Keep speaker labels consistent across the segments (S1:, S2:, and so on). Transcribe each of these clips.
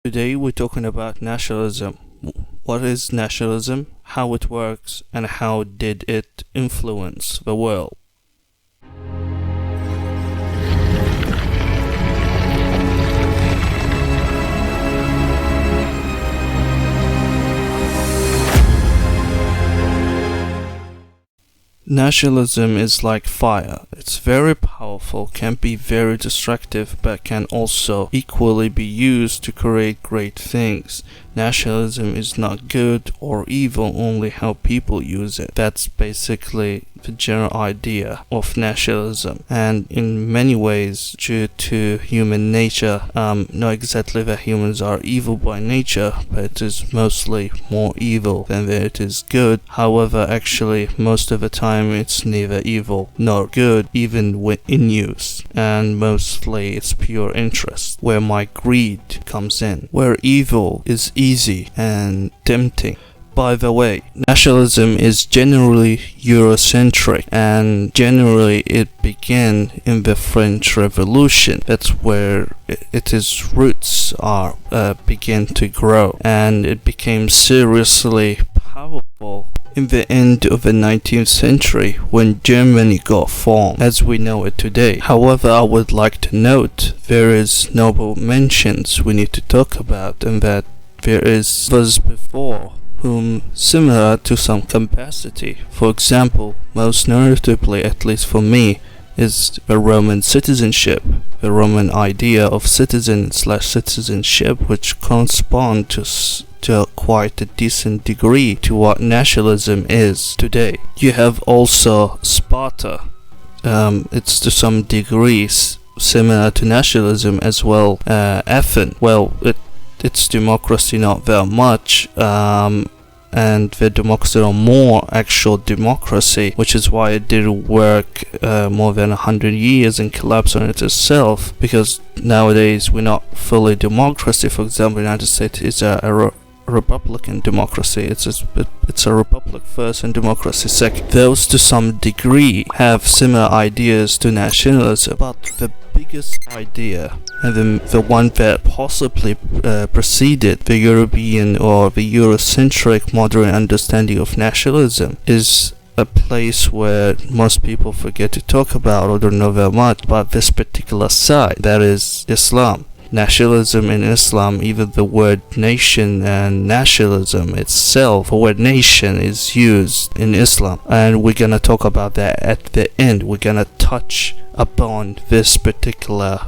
S1: Today we're talking about nationalism. What is nationalism, how it works, and how did it influence the world? Nationalism is like fire. It's very powerful, can be very destructive, but can also equally be used to create great things. Nationalism is not good or evil, only how people use it. That's basically the general idea of nationalism. And in many ways, due to human nature, not exactly that humans are evil by nature, but it is mostly more evil than that it is good. However, actually, most of the time it's neither evil nor good, even when in use. And mostly it's pure interest, where my greed comes in, where evil is easy and tempting. By the way, nationalism is generally Eurocentric, and generally it began in the French Revolution. That's where its roots began to grow, and it became seriously powerful in the end of the 19th century when Germany got formed as we know it today. However, I would like to note there is notable mentions we need to talk about, and that there is those before whom similar to some capacity. For example, most notably, at least for me, is the Roman citizenship, the Roman idea of citizen/citizenship, which correspond to quite a decent degree to what nationalism is today. You have also Sparta. It's to some degrees similar to nationalism as well. Athens, well, it's democracy not that much, and the democracy or more actual democracy, which is why it didn't work more than 100 years and collapse on it itself, because nowadays we're not fully democracy. For example, the United States is a Republican democracy. It's a republic first and democracy second. Those to some degree have similar ideas to nationalism, but the biggest idea and the one that possibly preceded the European or the Eurocentric modern understanding of nationalism is a place where most people forget to talk about or don't know that much about this particular side, that is Islam. Nationalism in Islam, even the word nation and nationalism itself, the word nation is used in Islam, and we're gonna talk about that at the end. We're gonna touch upon this particular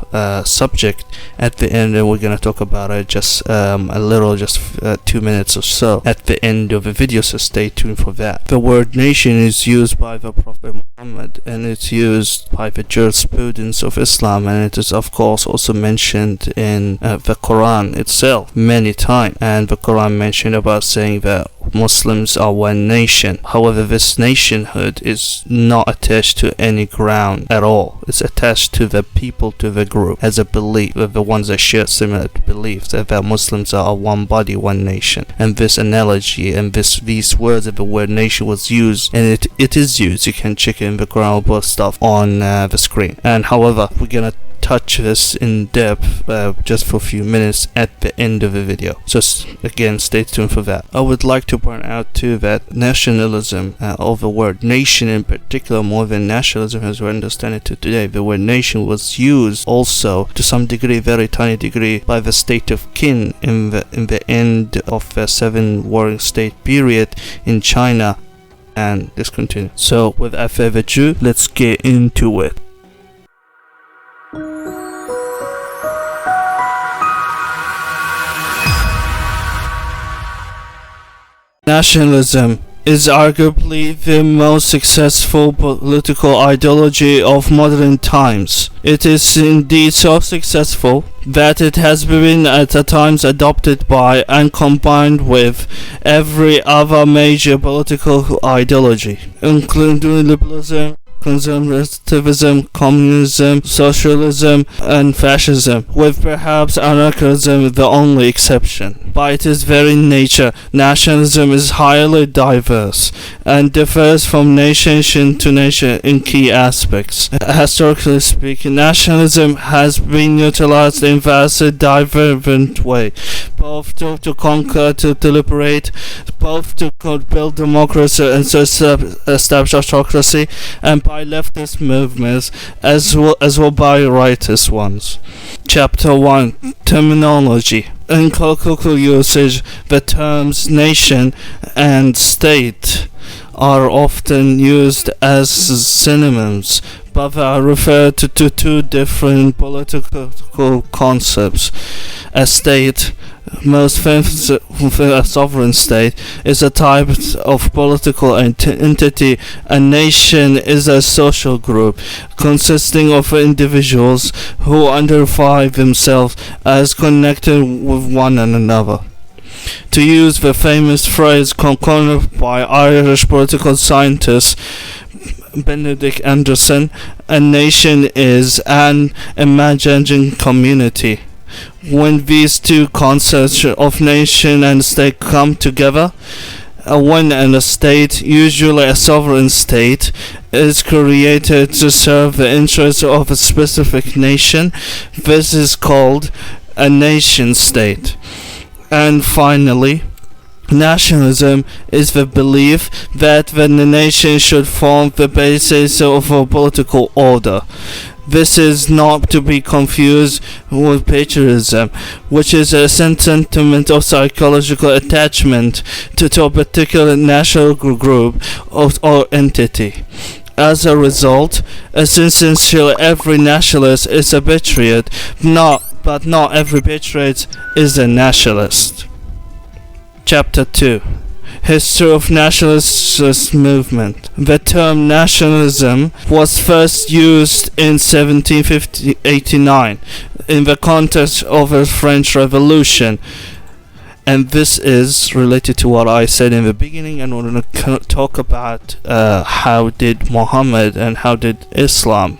S1: subject at the end, and we're gonna talk about it just a little, just 2 minutes or so at the end of the video, so stay tuned for that. The word nation is used by the Prophet Muhammad, and it's used by the jurisprudence of Islam, and it is of course also mentioned in the Quran itself many times, and the Quran mentioned about saying that Muslims are one nation. However, this nationhood is not attached to any ground at all. It's attached to the people, to the group, as a belief, the ones that share similar beliefs, that Muslims are one body, one nation. And this analogy and these words of the word nation was used, and it is used. You can check it in the Quran, both stuff on the screen. And however, we're gonna touch this in depth just for a few minutes at the end of the video, so again stay tuned for that. I would like to point out too that nationalism, or the word nation in particular, more than nationalism as we understand it today, the word nation was used also to some degree, very tiny degree, by the state of Qin in the end of the 7 warring state period in China, and this continued. So without further ado, let's get into it. Nationalism is arguably the most successful political ideology of modern times. It is indeed so successful that it has been at times adopted by and combined with every other major political ideology, including liberalism, conservatism, communism, socialism, and fascism, with perhaps anarchism the only exception. By its very nature, nationalism is highly diverse and differs from nation to nation in key aspects. Historically speaking, nationalism has been utilized in vastly divergent ways, both to conquer, to liberate, both to build democracy and to establish autocracy, and by leftist movements as well by rightist ones. Chapter 1: Terminology. In colloquial usage, the terms nation and state are often used as synonyms, but they are referred to two different political concepts. A state, most famous a sovereign state, is a type of political entity. A nation is a social group consisting of individuals who identify themselves as connected with one another. To use the famous phrase coined by Irish political scientist Benedict Anderson, a nation is an imagined community. When these two concepts of nation and state come together, when a state, usually a sovereign state, is created to serve the interests of a specific nation, this is called a nation state. And finally, nationalism is the belief that the nation should form the basis of a political order. This is not to be confused with patriotism, which is a sentiment of psychological attachment to a particular national group or entity. As a result, essentially every nationalist is a patriot, but not every patriot is a nationalist. Chapter 2: History of Nationalist movement. The term nationalism was first used in 1789 in the context of the French Revolution, and this is related to what I said in the beginning, and we're going to talk about how did Muhammad and how did Islam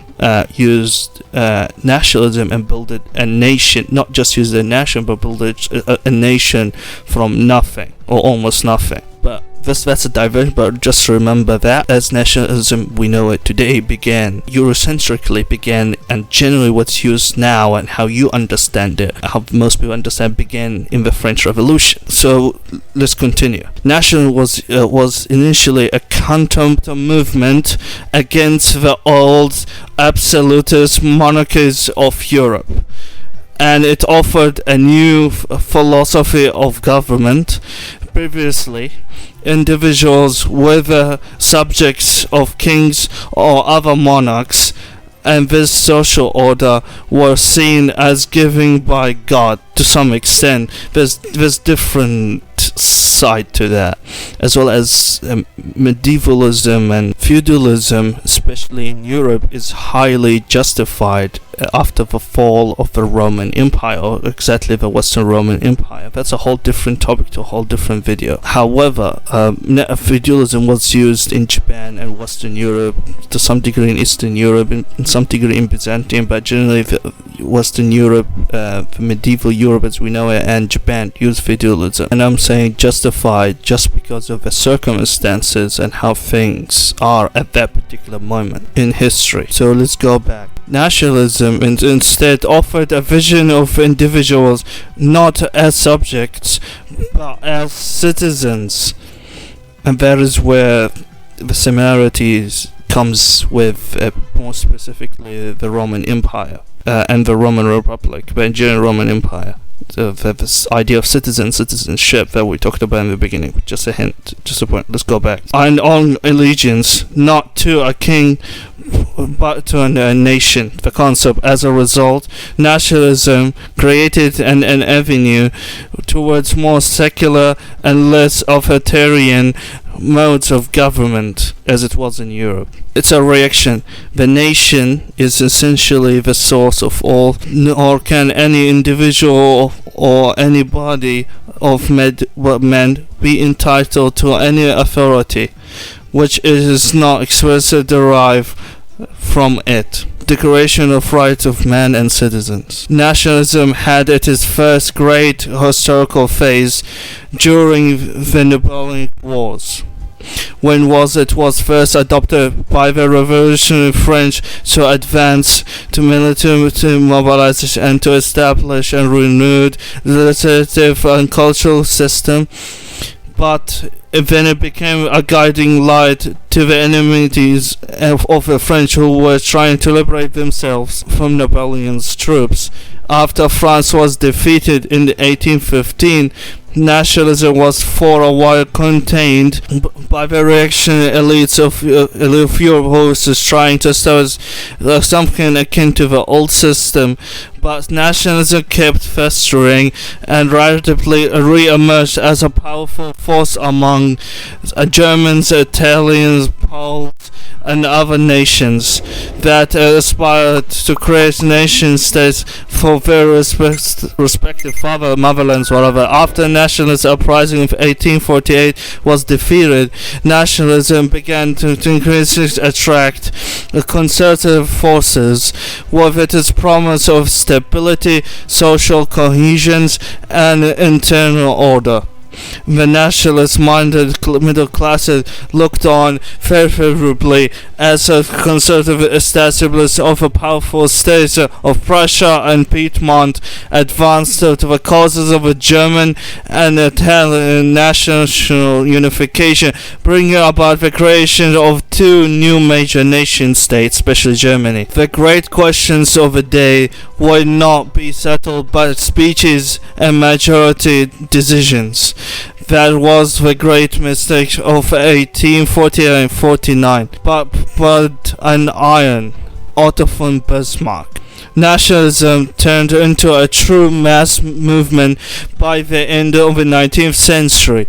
S1: used nationalism and build a nation, not just use a nation, but build a nation from nothing or almost nothing. But that's a diversion, but just remember that as nationalism we know it today began, Eurocentrically began, and generally what's used now and how you understand it, how most people understand, began in the French Revolution. So let's continue. Nationalism was initially a counter movement against the old absolutist monarchies of Europe, and it offered a new philosophy of government. Previously, individuals were the subjects of kings or other monarchs, and this social order was seen as given by God to some extent. There's different side to that, as well as medievalism and feudalism, especially in Europe, is highly justified after the fall of the Roman Empire, or exactly the Western Roman Empire. That's a whole different topic to a whole different video. However, feudalism was used in Japan and Western Europe, to some degree in Eastern Europe, in some degree in Byzantium, but generally Western Europe, medieval Europe as we know it, and Japan used feudalism. And I'm saying justified just because of the circumstances and how things are at that particular moment in history. So let's go back. Nationalism instead offered a vision of individuals not as subjects but as citizens, and that is where the similarities comes with more specifically the Roman Empire and the Roman Republic, the Nigerian Roman Empire. This idea of citizenship that we talked about in the beginning. Just a hint, just a point. Let's go back. And on allegiance, not to a king, but to a nation. The concept. As a result, nationalism created an avenue towards more secular and less authoritarian modes of government as it was in Europe. It's a reaction. The nation is essentially the source of all, nor can any individual or any body of men be entitled to any authority which is not explicitly derived from it. Declaration of Rights of Man and Citizens. Nationalism had its first great historical phase during the Napoleonic Wars. When it was first adopted by the revolutionary French to advance to military mobilization and to establish a renewed legislative and cultural system, but then it became a guiding light to the enemies of the French who were trying to liberate themselves from Napoleon's troops. After France was defeated in 1815, nationalism was for a while contained by the reactionary elites of Europe who was trying to establish something akin to the old system, but nationalism kept festering and rapidly re-emerged as a powerful force among Germans, Italians, Poles, and other nations that aspired to create nation states for their respective motherlands, whatever. After nationalist uprising of 1848 was defeated, nationalism began to increasingly attract conservative forces with its promise of stability, social cohesion, and internal order. The nationalist-minded middle classes looked on favorably as a conservative establishment of a powerful states of Prussia and Piedmont advanced to the causes of a German and Italian national unification, bringing about the creation of two new major nation-states, especially Germany. The great questions of the day would not be settled by speeches and majority decisions. That was the great mistake of 1848-49, but an iron, Otto von Bismarck. Nationalism turned into a true mass movement by the end of the 19th century,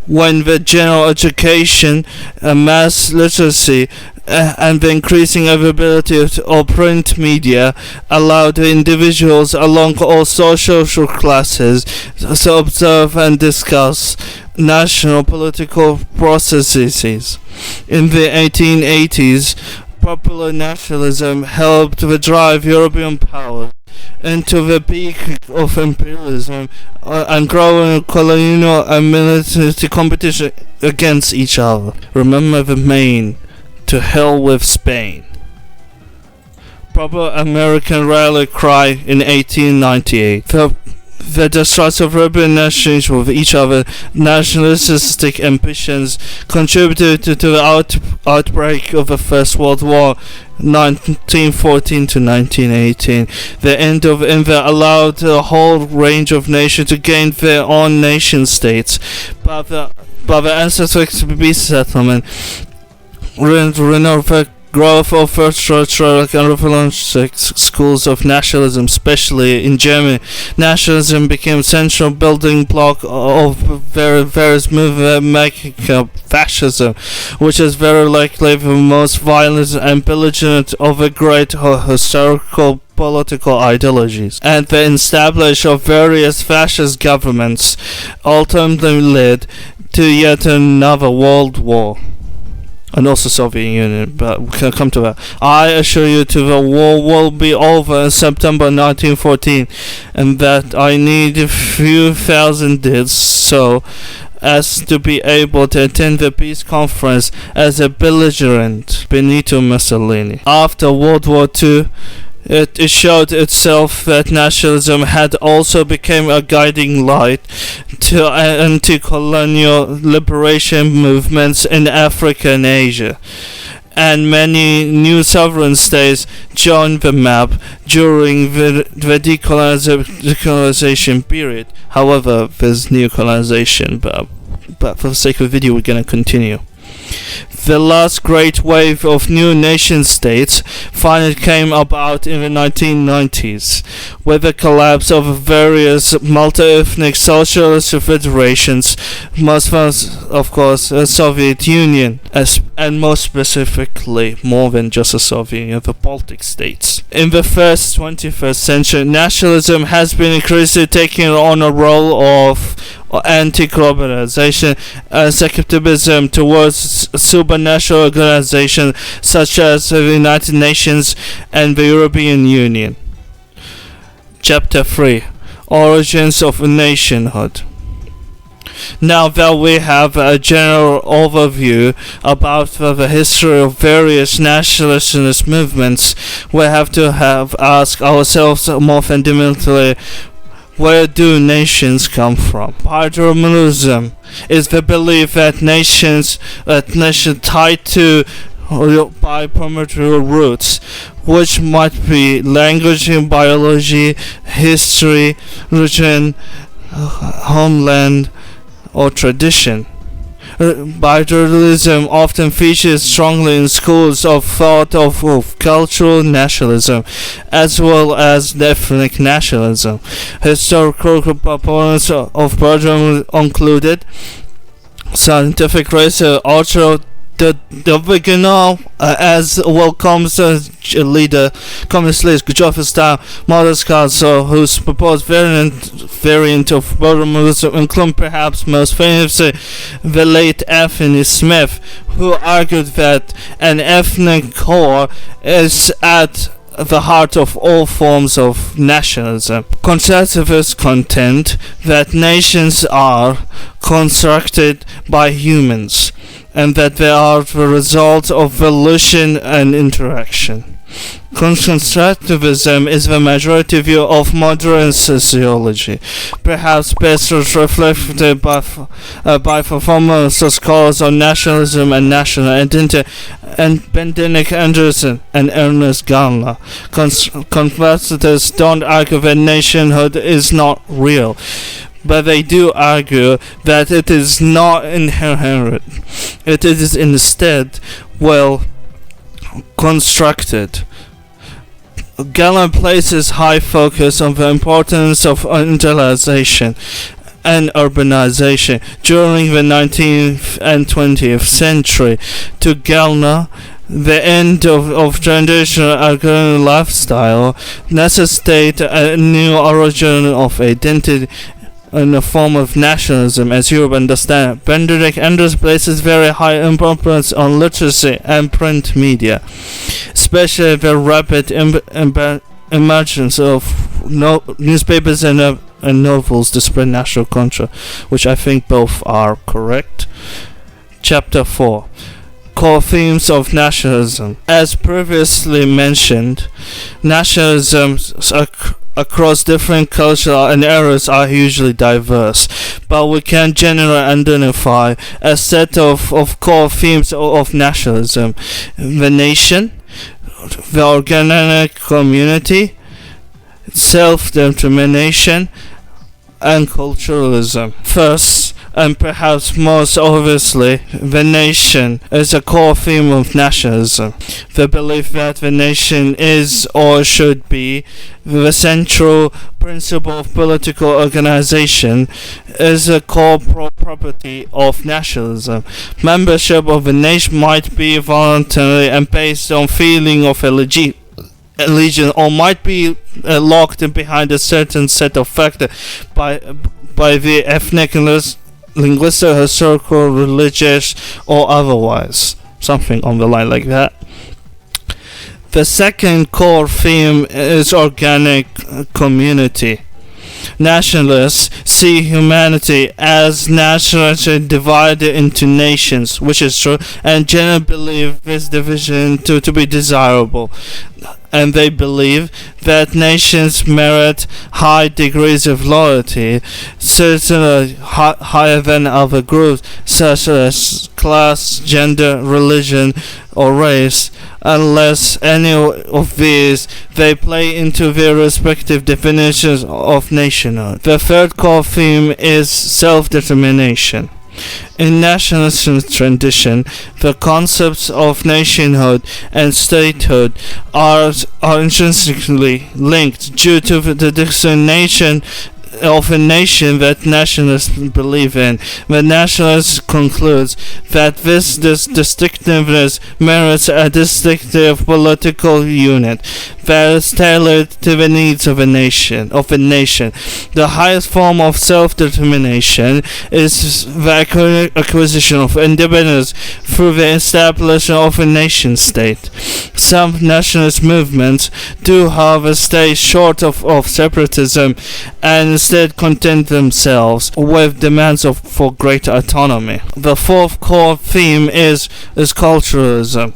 S1: when the general education, mass literacy, and the increasing availability of print media allowed individuals along all social classes to observe and discuss national political processes. In the 1880s, popular nationalism helped to drive European power into the peak of imperialism and growing colonial and military competition against each other. Remember the Maine. To hell with Spain. Proper American rally cry in 1898. The destructive European nations with each other nationalistic ambitions contributed to the outbreak of the First World War, 1914 to 1918. The end of it allowed a whole range of nations to gain their own nation states, but the ancestral peace settlement the growth of first structural and revolutionary schools of nationalism, especially in Germany. Nationalism became central building block of various movements, making up fascism, which is very likely the most violent and belligerent of the great historical political ideologies, and the establishment of various fascist governments ultimately led to yet another world war. And also Soviet Union, but we can come to that. I assure you the war will be over in September 1914, and that I need a few thousand did so as to be able to attend the peace conference as a belligerent Benito Mussolini. After World War II, it showed itself that nationalism had also become a guiding light to anti-colonial liberation movements in Africa and Asia, and many new sovereign states joined the map during the decolonization period. However, there's new colonization, but for the sake of the video we're going to continue. The last great wave of new nation-states finally came about in the 1990s, with the collapse of various multi-ethnic socialist federations, most of course the Soviet Union, and most specifically, more than just the Soviet Union, the Baltic states. In the first 21st century, nationalism has been increasingly taking on a role of anti-globalization, and skepticism towards supranational organizations such as the United Nations and the European Union. Chapter 3: Origins of Nationhood. Now that we have a general overview about the history of various nationalist movements, we have to ask ourselves more fundamentally, where do nations come from? Ideologism is the belief that nations tied to by primary roots, which might be language, biology, history, religion, homeland, or tradition. Idealism often features strongly in schools of thought of cultural nationalism as well as ethnic nationalism. Historical proponents of Belgium included scientific research author the beginner as welcomes leader, communist leader Joseph Stalin, Modest Council, whose proposed variant of Belgianism include perhaps most famously the late Anthony Smith, who argued that an ethnic core is at the heart of all forms of nationalism. Conservatives contend that nations are constructed by humans, and that they are the result of volition and interaction. Constructivism is the majority view of modern sociology, perhaps best reflected by former scholars on nationalism and national identity, and Benedict Anderson and Ernest Gallner. Conservatives don't argue that nationhood is not real, but they do argue that it is not inherent. It is instead well constructed. Gallon places high focus on the importance of industrialization and urbanization during the 19th and 20th century. To Gallner, the end of traditional agrarian lifestyle necessitates a new origin of identity in the form of nationalism as Europe understands it. Benedict Anderson places very high importance on literacy and print media, especially the rapid emergence of newspapers and novels to spread national culture, which I think both are correct. Chapter 4: Core themes of nationalism. As previously mentioned, nationalism across different cultures and eras are hugely diverse, but we can generally identify a set of core themes of nationalism: the nation, the organic community, self-determination, and culturalism. First, and perhaps most obviously, the nation is a core theme of nationalism. The belief that the nation is or should be the central principle of political organization is a core property of nationalism. Membership of the nation might be voluntary and based on feeling of allegiance, or might be locked in behind a certain set of factors by the ethnic, linguistic, historical, religious, or otherwise. Something on the line like that. The second core theme is organic community. Nationalists see humanity as nationally divided into nations, which is true, and generally believe this division to be desirable. And they believe that nations merit high degrees of loyalty, certainly higher than other groups, such as class, gender, religion, or race. Unless any of these, they play into their respective definitions of nationhood. The third core theme is self-determination. In nationalist tradition, the concepts of nationhood and statehood are intrinsically linked due to the distinction of a nation that nationalists believe in. The nationalist concludes that this distinctiveness merits a distinctive political unit that is tailored to the needs of a nation. The highest form of self-determination is the acquisition of independence through the establishment of a nation-state. Some nationalist movements do, however, stay short of separatism and instead content themselves with demands for greater autonomy. The fourth core theme is culturalism.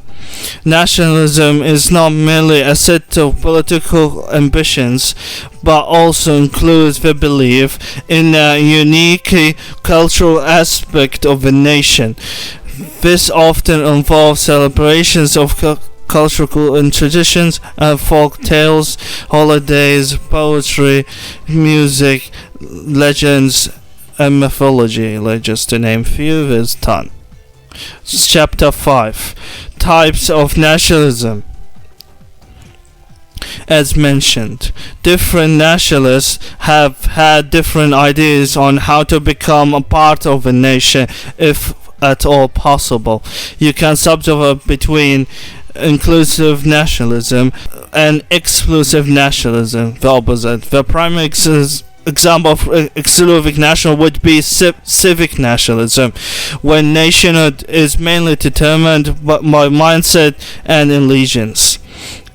S1: Nationalism is not merely a set of political ambitions, but also includes the belief in a unique cultural aspect of a nation. This often involves celebrations of cultural traditions, folk tales, holidays, poetry, music, legends, and mythology, just to name a few. There's a ton. Chapter 5. Types of nationalism. As mentioned, different nationalists have had different ideas on how to become a part of a nation, if at all possible. You can subdivide between inclusive nationalism and exclusive nationalism, the opposite. The primary example of exclusive national would be civic nationalism, when nationhood is mainly determined by mindset and allegiance.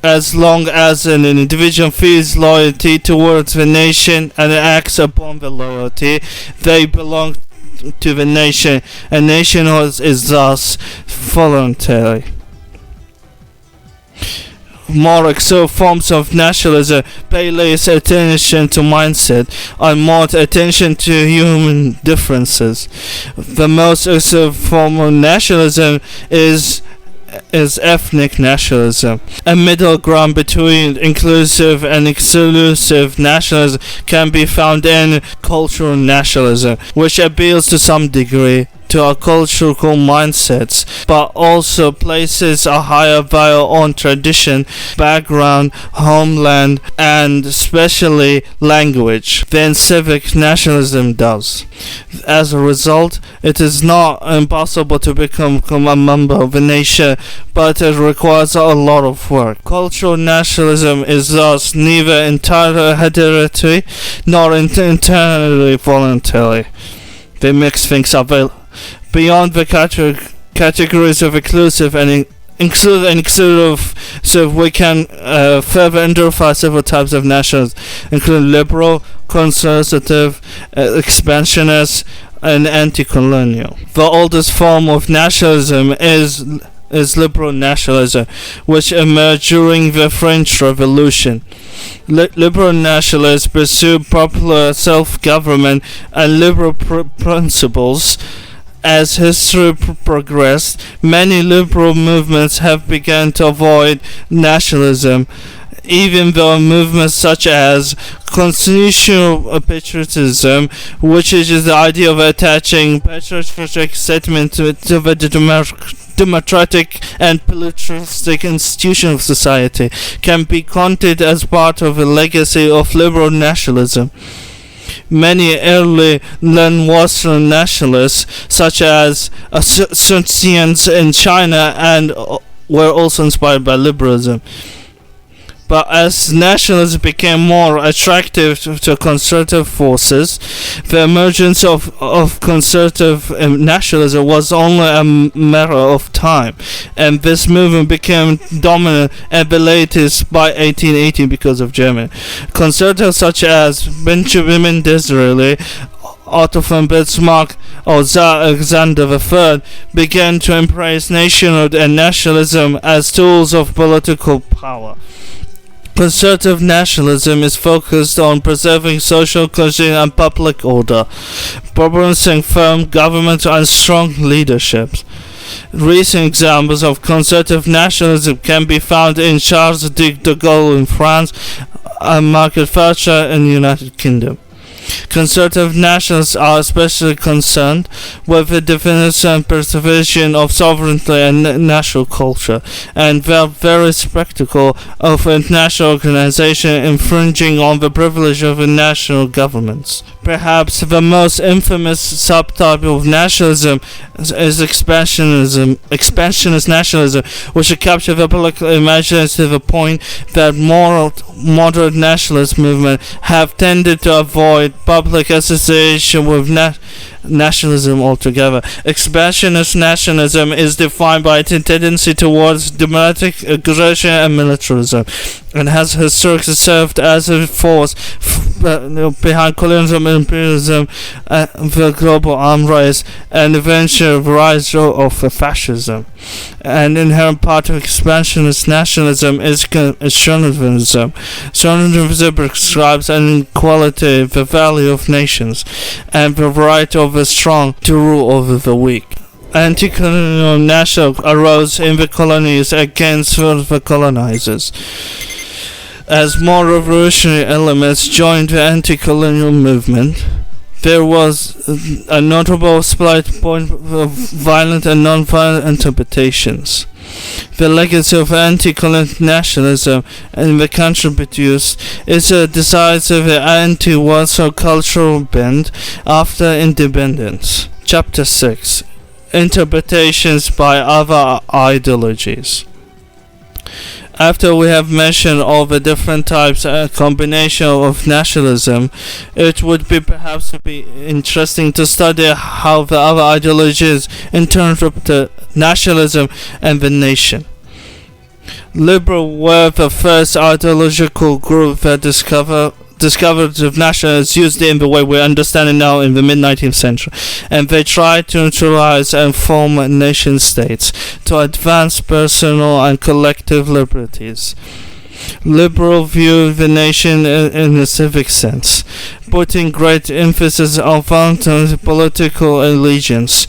S1: As long as an individual feels loyalty towards the nation and acts upon the loyalty, they belong to the nation, and nationhood is thus voluntary. More excessive forms of nationalism pay less attention to mindset and more attention to human differences. The most excessive form of nationalism is ethnic nationalism. A middle ground between inclusive and exclusive nationalism can be found in cultural nationalism, which appeals to some degree to our cultural mindsets, but also places a higher value on tradition, background, homeland, and especially language than civic nationalism does. As a result, it is not impossible to become a member of a nation, but it requires a lot of work. Cultural nationalism is thus neither entirely hereditary nor entirely voluntary. They mix things up. Beyond the categories of inclusive and exclusive, so we can further identify several types of nationalism, including liberal, conservative, expansionist, and anti-colonial. The oldest form of nationalism is liberal nationalism, which emerged during the French Revolution. Liberal nationalists pursue popular self-government and liberal principles. As history progressed, many liberal movements have begun to avoid nationalism, even though movements such as constitutional patriotism, which is the idea of attaching patriotic sentiment to the democratic and pluralistic institution of society, can be counted as part of a legacy of liberal nationalism. Many early non-Western nationalists, such as Sun in China, and were also inspired by liberalism. But as nationalism became more attractive to conservative forces, the emergence of conservative nationalism was only a matter of time, and this movement became dominant at the latest by 1880 because of Germany. Conservatives such as Benjamin Disraeli, Otto von Bismarck, or Tsar Alexander III began to embrace nationhood and nationalism as tools of political power. Conservative nationalism is focused on preserving social cohesion and public order, promising firm government and strong leadership. Recent examples of conservative nationalism can be found in Charles de Gaulle in France and Margaret Thatcher in the United Kingdom. Conservative nationalists are especially concerned with the definition and preservation of sovereignty and national culture, and they are very skeptical of international organization infringing on the privilege of the national governments. Perhaps the most infamous subtype of nationalism is expansionist nationalism, which captures the political imagination to the point that moderate nationalist movements have tended to avoid public association with nationalism altogether. Expansionist nationalism is defined by its tendency towards democratic aggression and militarism, and has historically served as a force behind colonialism, imperialism, the global arms race, and eventual rise of fascism. An inherent part of expansionist nationalism is nationalism. Nationalism prescribes inequality, the value of nations, and the right of the strong to rule over the weak. Anti-colonial nationalism arose in the colonies against the colonizers. As more revolutionary elements joined the anti-colonial movement, there was a notable split point of violent and non-violent interpretations. The legacy of anti-colonial nationalism in the country produced is a decisive anti-Warsaw cultural bend after independence. Chapter 6: Interpretations by other ideologies. After we have mentioned all the different types and combination of nationalism, it would be perhaps interesting to study how the other ideologies interpret nationalism and the nation. Liberals were the first ideological group that discovered nationalists used it in the way we understand it now in the mid-19th century, and they tried to neutralize and form nation states to advance personal and collective liberties. Liberals view the nation in a civic sense, putting great emphasis on voluntary political allegiance.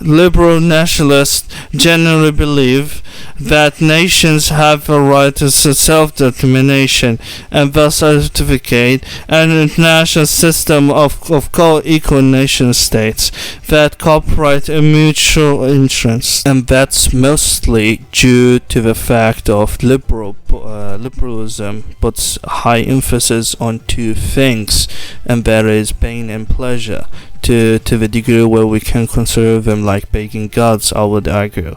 S1: Liberal nationalists generally believe that nations have a right to self-determination, and thus advocate an international system of co-equal nation states that cooperate in mutual interests. And that's mostly due to the fact of liberalism puts high emphasis on two things, and that is pain and pleasure, to the degree where we can consider them like pagan gods, I would argue.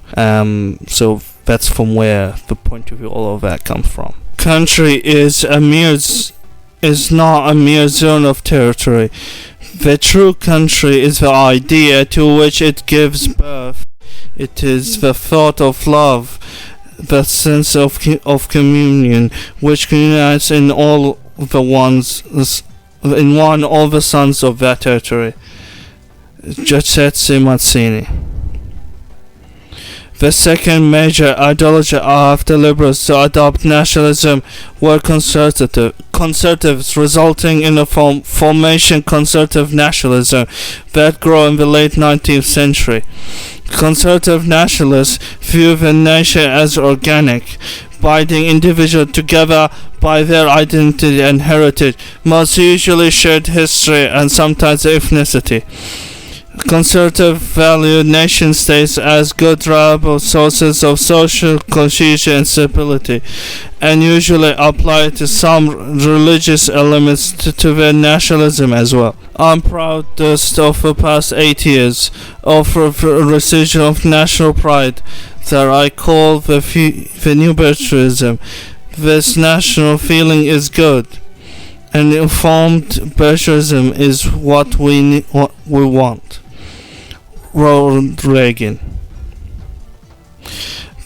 S1: So that's from where the point of view all of that comes from. Country is not a mere zone of territory. The true country is the idea to which it gives birth. It is the thought of love, the sense of communion, which unites in all the all the sons of that territory. Giuseppe Mazzini. The second major ideology after liberals to adopt nationalism were conservatives, resulting in a formation conservative nationalism that grew in the late 19th century. Conservative nationalists view the nation as organic, binding individuals together by their identity and heritage, most usually shared history and sometimes ethnicity. Conservatives value nation-states as good, reliable sources of social cohesion and stability, and usually apply to some religious elements to their nationalism as well. I'm proudest of the past 8 years of a residual of national pride that I call the new patriotism. This national feeling is good, and informed patriotism is what we want. Ronald Reagan.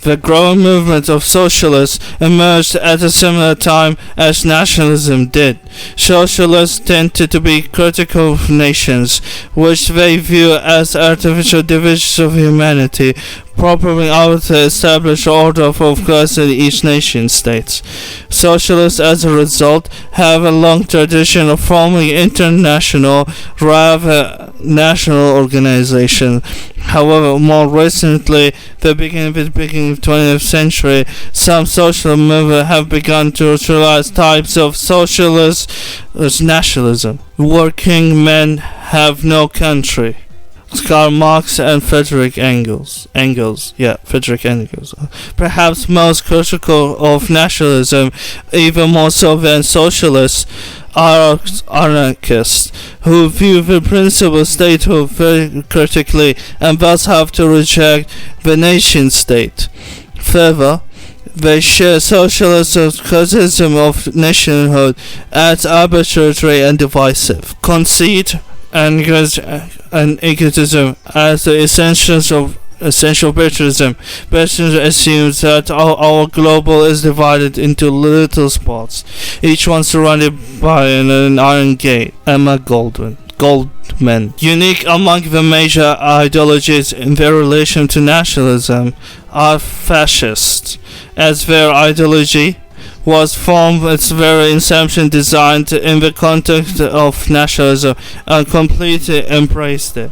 S1: The growing movement of socialists emerged at a similar time as nationalism did. Socialists tended to be critical of nations, which they view as artificial divisions of humanity, propping out the established order of class in each nation states. Socialists, as a result, have a long tradition of forming international rather national organizations. However, more recently, the beginning of the 20th century, some social movements have begun to utilize types of socialist as nationalism. Working men have no country. Karl Marx and Friedrich Engels. Friedrich Engels. Perhaps most critical of nationalism, even more so than socialists, are anarchists, who view the principal statehood very critically and thus have to reject the nation state. Further, they share socialist criticism of nationhood as arbitrary and divisive, conceit and egotism as the essentials of essential patriotism. Patriotism assumes that our global is divided into little spots, each one surrounded by an iron gate. Emma Goldman. Unique among the major ideologies in their relation to nationalism are fascists, as their ideology was from its very inception designed in the context of nationalism and completely embraced it.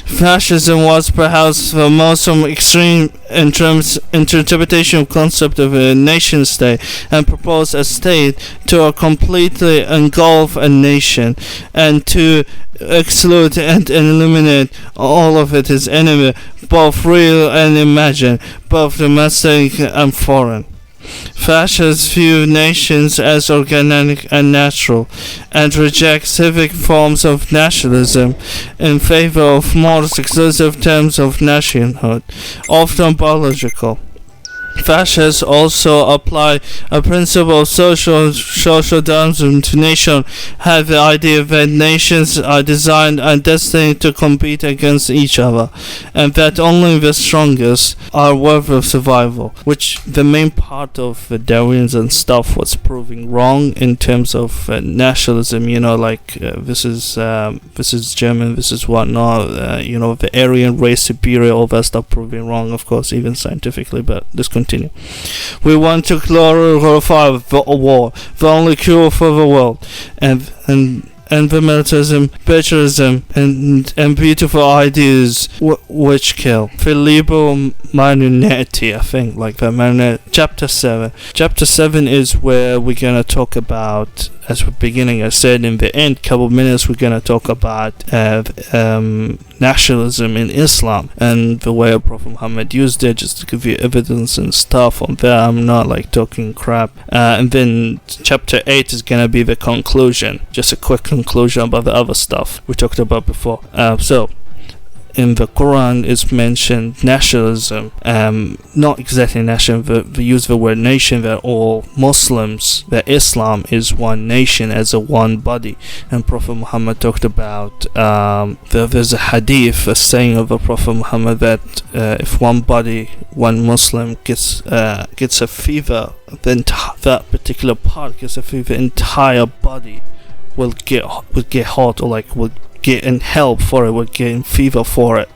S1: Fascism was perhaps the most extreme interpretation of concept of a nation state and proposed a state to completely engulf a nation and to exclude and eliminate all of its enemy, both real and imagined, both domestic and foreign. Fascists view nations as organic and natural, and reject civic forms of nationalism in favor of more exclusive terms of nationhood, often biological. Fascists also apply a principle of social Darwinism to nations, have the idea that nations are designed and destined to compete against each other, and that only the strongest are worthy of survival, which the main part of the Darwinism stuff was proving wrong in terms of nationalism. This is German, this is whatnot, the Aryan race superior, all that stuff proving wrong, of course, even scientifically, but let's continue. We want to glorify the war, the only cure for the world, and the militarism, patriotism, and beautiful ideas which kill. The liberal minority, I think, like the minority. Chapter 7. Chapter 7 is where we're gonna talk about, as the beginning I said, in the end couple minutes we're gonna talk about nationalism in Islam and the way Prophet Muhammad used it, just to give you evidence and stuff on that. I'm not like talking crap. And then chapter 8 is gonna be the conclusion, just a quick conclusion about the other stuff we talked about before. So in the Quran is mentioned nationalism, not exactly nation, they use the word nation, that all Muslims, that Islam is one nation as a one body. And Prophet Muhammad talked about, there's a hadith, a saying of the Prophet Muhammad, that if one Muslim gets a fever, then that particular part gets a fever, the entire body will get hot, or like will get in help for it, would get in fever for it.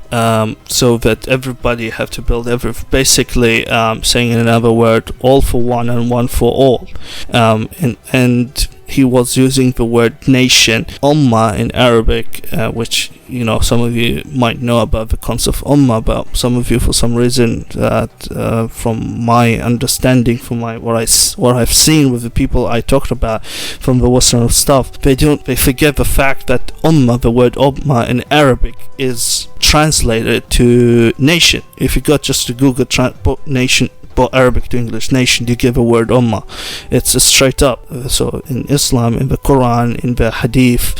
S1: So that everybody have to build basically saying in another word, all for one and one for all. And he was using the word nation, ummah in Arabic, which some of you might know about the concept of ummah, but some of you, for some reason, that from my understanding, from what I've seen with the people I talked about from the Western stuff, they forget the fact that ummah, the word ummah in Arabic, is translated to nation. If you got just to Google nation, Arabic to English nation, you give a word ummah. It's straight up. So in Islam, in the Quran, in the Hadith,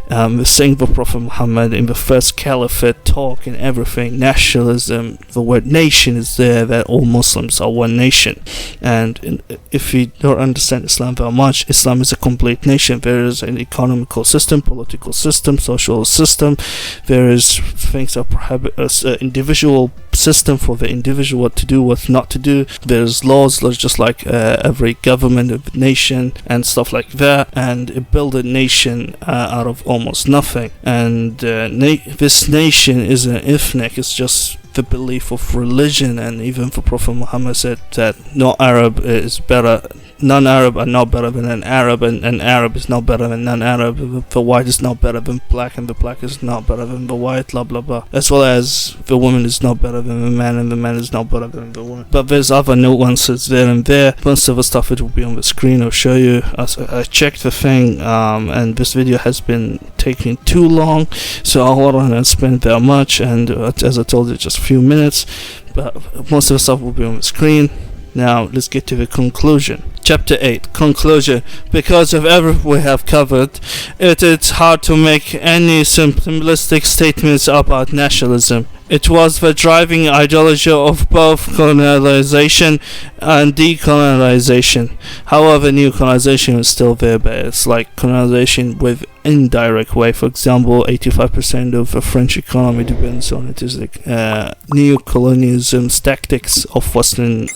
S1: the saying of Prophet Muhammad, in the first caliphate talk and everything, nationalism, the word nation is there, that all Muslims are one nation. And if you don't understand Islam very much, Islam is a complete nation. There is an economical system, political system, social system. There is things that prohibit individual system for the individual, what to do, what not to do. There's laws, just like every government of nation and stuff like that, and it built a nation out of almost nothing. And this nation is an ethnic, it's just the belief of religion, and even the Prophet Muhammad said that no Arab is better, non-Arab are not better than an Arab, and an Arab is not better than non-Arab, the white is not better than black, and the black is not better than the white, blah blah blah, as well as the woman is not better than the man, and the man is not better than the woman. But there's other nuances there and there. Most of the stuff it will be on the screen. I'll show you. I checked the thing, and this video has been taking too long, so I don't want to spend that much, and as I told you, just a few minutes, but most of the stuff will be on the screen. Now let's get to the conclusion. Chapter 8, Conclusion. Because of everything we have covered, it is hard to make any simplistic statements about nationalism. It was the driving ideology of both colonialization and decolonization. However, new colonization is still there, but it's like colonization with indirect way. For example, 85% of the French economy depends on it. Is like neo-colonialism's tactics of Western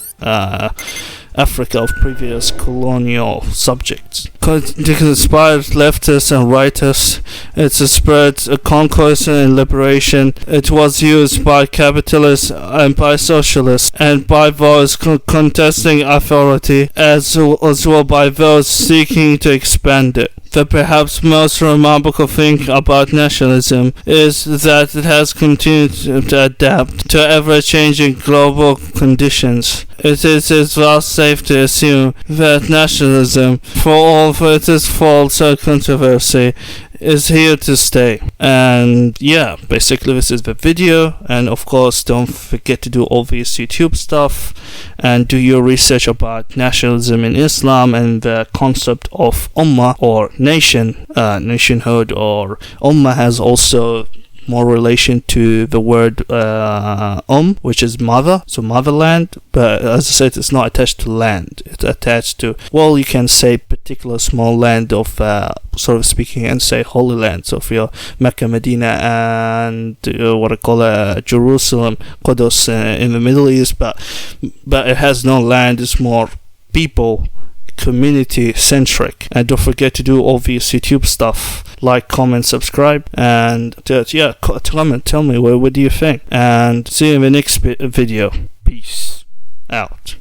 S1: Africa of previous colonial subjects. Inspired leftists and righters, it's a spread, a conquest and liberation. It was used by capitalists and by socialists, and by those contesting authority, as well by those seeking to expand it. The perhaps most remarkable thing about nationalism is that it has continued to adapt to ever-changing global conditions. It is thus safe to assume that nationalism, for all of its faults and controversy, is here to stay. And yeah, basically this is the video, and of course don't forget to do all this YouTube stuff and do your research about nationalism in Islam and the concept of ummah or nation, nationhood, or ummah has also more relation to the word which is mother, so motherland, but as I said, it's not attached to land, it's attached to, well, you can say particular small land of sort of speaking, and say holy land, so for your Mecca, Medina, and what I call Jerusalem, Qudus in the Middle East, but it has no land, it's more people, community centric. And don't forget to do all these YouTube stuff, like, comment, subscribe, and yeah, comment, tell me what do you think, and see you in the next video. Peace out.